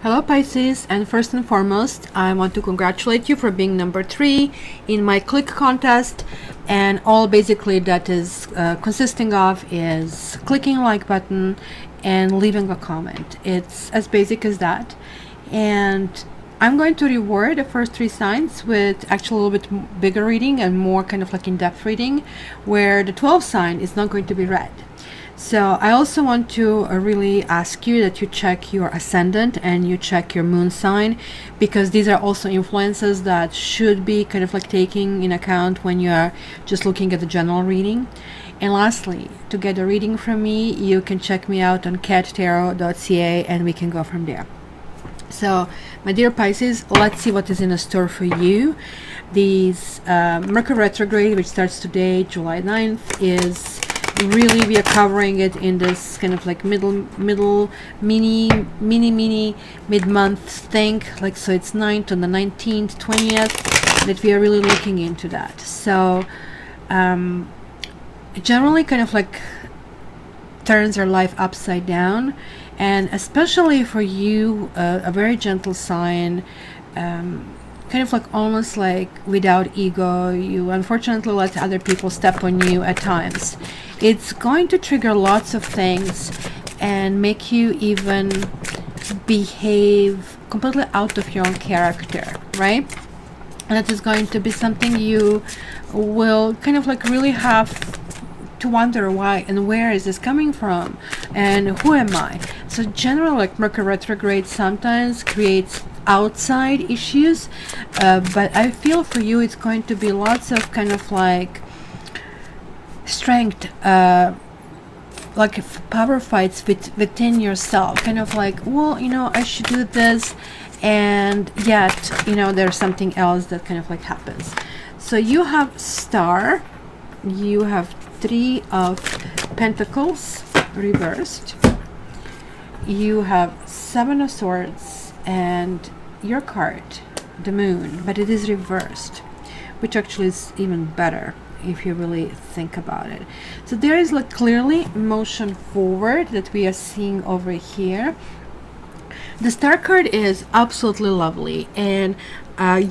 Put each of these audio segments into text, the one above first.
Hello Pisces, and first and foremost I want to congratulate you for being number 3 in my click contest, and all basically that is consisting of is clicking like button and leaving a comment. It's as basic as that, and I'm going to reward the first 3 signs with actually a little bit bigger reading and more kind of like in-depth reading, where the 12th sign is not going to be read. So I also want to really ask you that you check your ascendant and you check your moon sign, because these are also influences that should be kind of like taking in account when you are just looking at the general reading. And lastly, to get a reading from me, you can check me out on cattarot.ca and we can go from there. So my dear Pisces, let's see what is in store for you. These Mercury retrograde, which starts today, July 9th, is really, we are covering it in this kind of like middle mini mid-month thing, like, so it's 9th on the 19th 20th that we are really looking into that. So generally kind of like turns our life upside down, and especially for you, a very gentle sign, kind of like almost like without ego, you unfortunately let other people step on you at times. It's going to trigger lots of things and make you even behave completely out of your own character, right? And that is going to be something you will kind of like really have to wonder why and where is this coming from and who am I. So generally, like Mercury retrograde sometimes creates outside issues, but I feel for you it's going to be lots of kind of like strength, like power fights within yourself, kind of like, well, you know, I should do this, and yet, you know, there's something else that kind of like happens. So you have Star, you have 3 of Pentacles reversed, you have 7 of Swords, and your card, the Moon, but it is reversed, which actually is even better if you really think about it. So there is like clearly motion forward that we are seeing over here. The Star card is absolutely lovely, and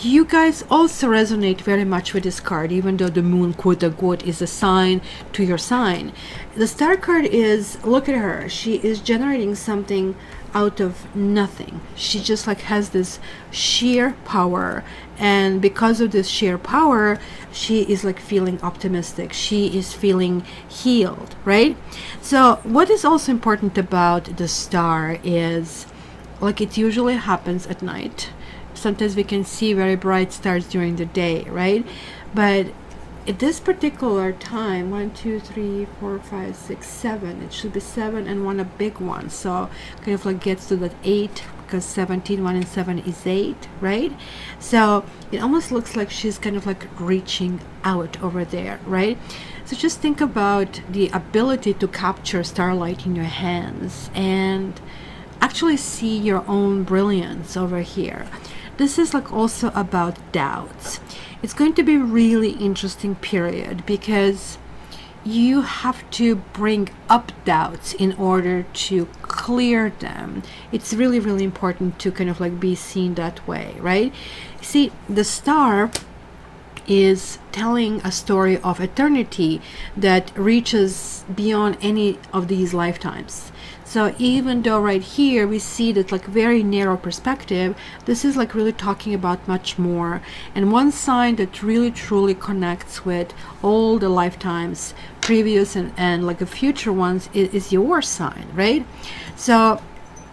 you guys also resonate very much with this card, even though the Moon, quote unquote, is a sign to your sign. The Star card is, look at her, she is generating something out of nothing. She just like has this sheer power, and because of this sheer power, she is like feeling optimistic, she is feeling healed, right? So what is also important about the Star is, like, it usually happens at night. Sometimes we can see very bright stars during the day, right? But at this particular time, 1 2 3 4 5 6 7, it should be 7 and 1 a big one, so kind of like gets to that 8, because 17, 1 and 7 is 8, right? So it almost looks like she's kind of like reaching out over there, right? So just think about the ability to capture starlight in your hands and actually see your own brilliance over here. This is like also about doubts. It's going to be a really interesting period because you have to bring up doubts in order to clear them. It's really, really important to kind of like be seen that way, right? See, the Star is telling a story of eternity that reaches beyond any of these lifetimes. So even though right here we see that like very narrow perspective, this is like really talking about much more. And one sign that really truly connects with all the lifetimes, previous and like the future ones, is your sign, right? So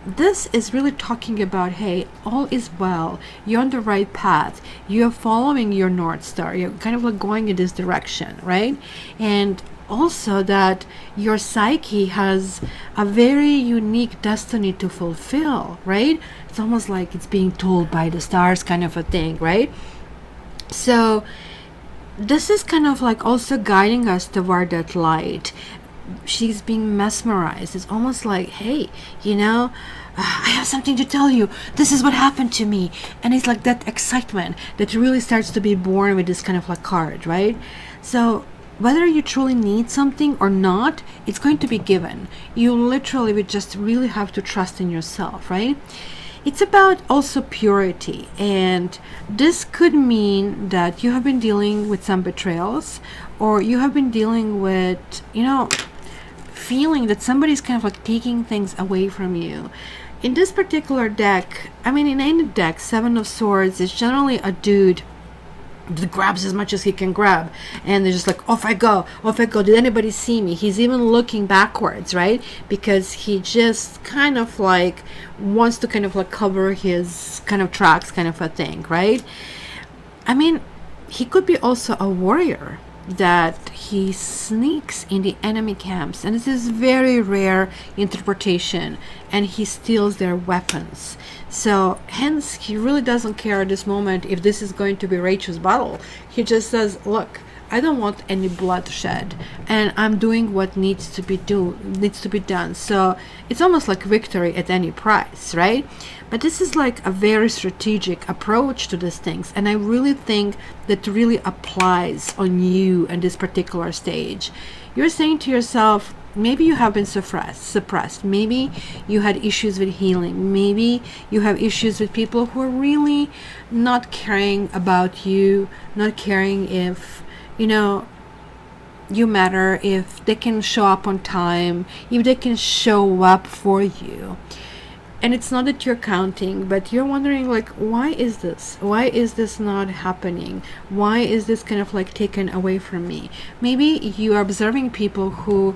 this is really talking about, hey, all is well, you're on the right path, you're following your North Star, you're kind of like going in this direction, right? And also that your psyche has a very unique destiny to fulfill, right? It's almost like it's being told by the stars, kind of a thing, right? So this is kind of like also guiding us toward that light. She's being mesmerized. It's almost like, hey, you know, I have something to tell you, this is what happened to me. And it's like that excitement that really starts to be born with this kind of like card, right? So whether you truly need something or not, it's going to be given. You literally would just really have to trust in yourself, right? It's about also purity, and this could mean that you have been dealing with some betrayals, or you have been dealing with, feeling that somebody's kind of like taking things away from you. In this particular deck, I mean, in any deck, Seven of Swords is generally a dude that grabs as much as he can grab, and they're just like, off I go, did anybody see me? He's even looking backwards, right? Because he just kind of like wants to kind of like cover his kind of tracks, kind of a thing, right? I mean, he could be also a warrior that he sneaks in the enemy camps, and this is very rare interpretation, and he steals their weapons. So hence he really doesn't care at this moment if this is going to be Rachel's battle. He just says, look, I don't want any bloodshed, and I'm doing what needs to be done. So it's almost like victory at any price, right? But this is like a very strategic approach to these things, and I really think that really applies on you in this particular stage. You're saying to yourself, maybe you have been suppressed. Maybe you had issues with healing. Maybe you have issues with people who are really not caring about you, not caring if, you matter, if they can show up on time, if they can show up for you. And it's not that you're counting, but you're wondering, like, why is this? Why is this not happening? Why is this kind of like taken away from me? Maybe you are observing people who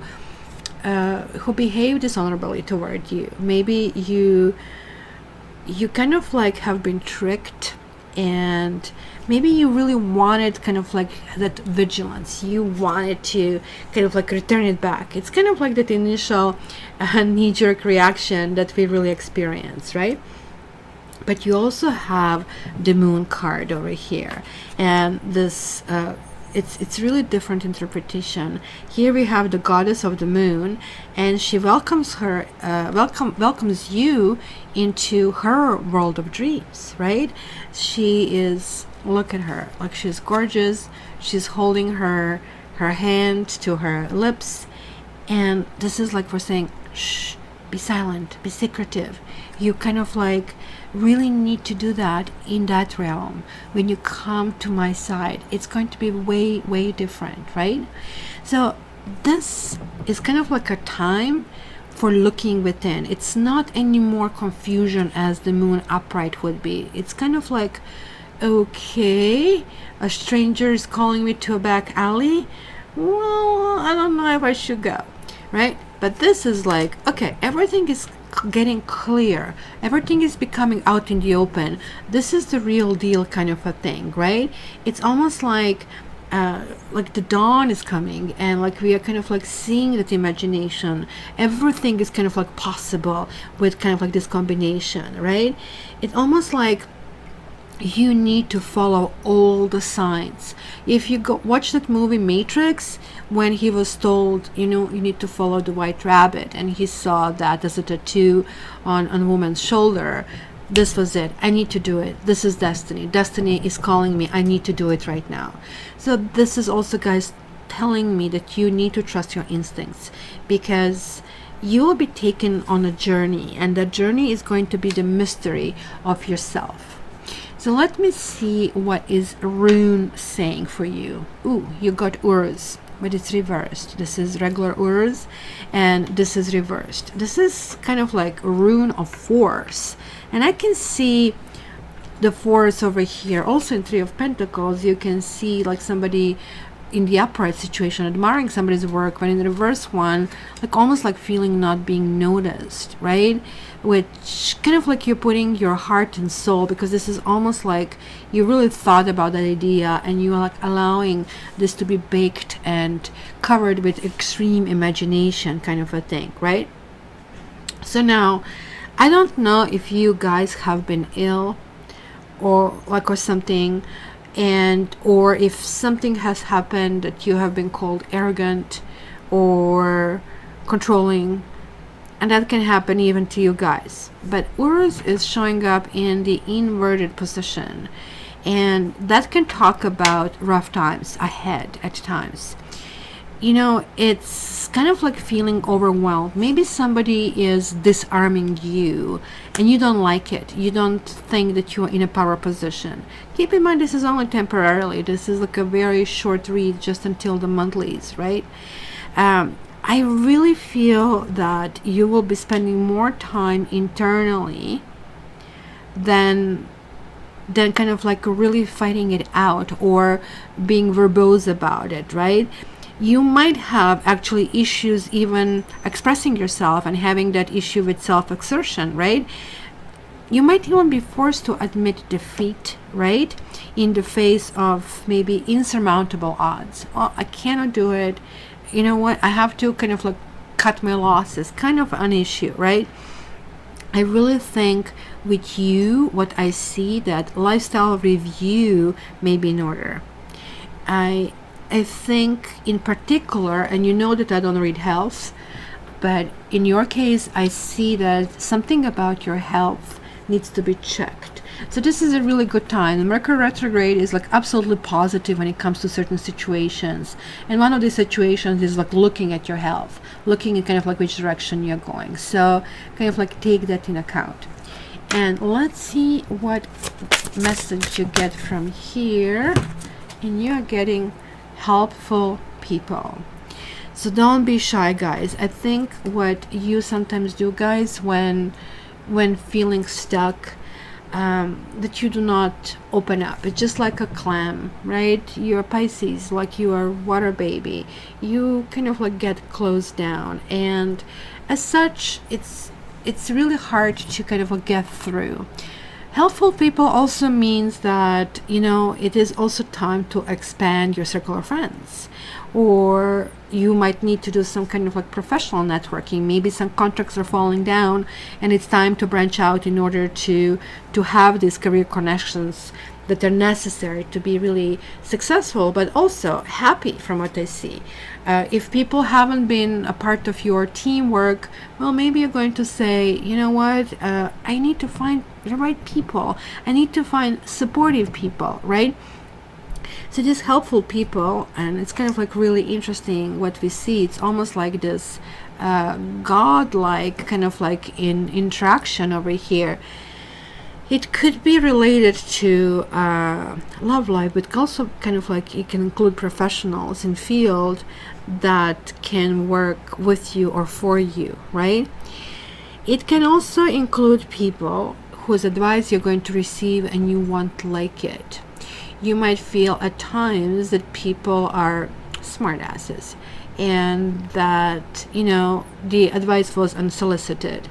behave dishonorably toward you. Maybe you kind of like have been tricked, and maybe you really wanted kind of like that vigilance. You wanted to kind of like return it back. It's kind of like that initial knee-jerk reaction that we really experience, right? But you also have the Moon card over here, and this it's really different interpretation. Here we have the goddess of the moon, and she welcomes you into her world of dreams, right? She is, look at her, like, she's gorgeous. She's holding her hand to her lips, and this is like for saying, shh, be silent, be secretive. You kind of like really need to do that in that realm. When you come to my side, it's going to be way different, right? So this is kind of like a time for looking within. It's not any more confusion as the moon upright would be. It's kind of like, okay, a stranger is calling me to a back alley. Well, I don't know if I should go, right? But this is like, okay, everything is getting clear. Everything is becoming out in the open. This is the real deal kind of a thing, right? It's almost like the dawn is coming, and like we are kind of like seeing that imagination. Everything is kind of like possible with kind of like this combination, right? It's almost like you need to follow all the signs. If you go watch that movie Matrix, when he was told, you need to follow the white rabbit, and he saw that as a tattoo on a woman's shoulder, this was it. I need to do it. This is destiny. Destiny is calling me. I need to do it right now. So this is also, guys, telling me that you need to trust your instincts, because you will be taken on a journey, and that journey is going to be the mystery of yourself. So let me see what is Rune saying for you. Ooh, you got Uruz, but it's reversed. This is regular Uruz, and this is reversed. This is kind of like Rune of Force. And I can see the Force over here. Also in Three of Pentacles, you can see like somebody in the upright situation admiring somebody's work, but in the reverse one, like almost like feeling not being noticed, right? Which kind of like you're putting your heart and soul, because this is almost like you really thought about that idea, and you are like allowing this to be baked and covered with extreme imagination kind of a thing, right? So now, I don't know if you guys have been ill or something, and or if something has happened that you have been called arrogant or controlling, and that can happen even to you guys. But Uruz is showing up in the inverted position, and that can talk about rough times ahead at times. It's kind of like feeling overwhelmed. Maybe somebody is disarming you, and you don't like it. You don't think that you're in a power position. Keep in mind, this is only temporarily. This is like a very short read, just until the monthlies, right? I really feel that you will be spending more time internally than kind of like really fighting it out or being verbose about it, right? You might have actually issues even expressing yourself and having that issue with self-exertion, right? You might even be forced to admit defeat, right? In the face of maybe insurmountable odds. Oh, I cannot do it. You know what? I have to kind of like cut my losses, kind of an issue, right? I really think with you, what I see, that lifestyle review may be in order. I think in particular, and you know that I don't read health, but in your case, I see that something about your health needs to be checked. So this is a really good time. The Mercury retrograde is like absolutely positive when it comes to certain situations. And one of these situations is like looking at your health, looking at kind of like which direction you're going. So kind of like take that in account. And let's see what message you get from here. And you're getting helpful people. So don't be shy, guys. I think what you sometimes do, guys, when feeling stuck, that you do not open up. It's just like a clam, right? You're Pisces, like you are water baby. You kind of like get closed down, and as such, it's really hard to kind of like get through. Helpful people also means that, you know, it is also time to expand your circle of friends, or you might need to do some kind of like professional networking. Maybe some contracts are falling down and it's time to branch out in order to have these career connections that are necessary to be really successful, but also happy, from what I see. If people haven't been a part of your teamwork, well, maybe you're going to say, you know what, I need to find the right people. I need to find supportive people, right? So just helpful people, and it's kind of like really interesting what we see. It's almost like this godlike kind of like in interaction over here. It could be related to love life, but also kind of like it can include professionals in field that can work with you or for you, right? It can also include people whose advice you're going to receive and you won't like it. You might feel at times that people are smartasses and that, you know, the advice was unsolicited.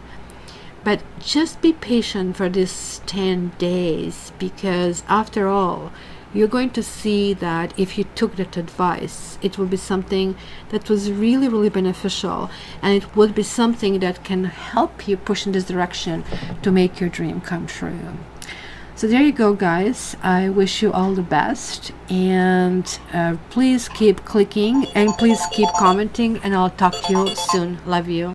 But just be patient for this 10 days, because after all, you're going to see that if you took that advice, it will be something that was really, really beneficial, and it would be something that can help you push in this direction to make your dream come true. So there you go, guys. I wish you all the best, and please keep clicking and please keep commenting, and I'll talk to you soon. Love you.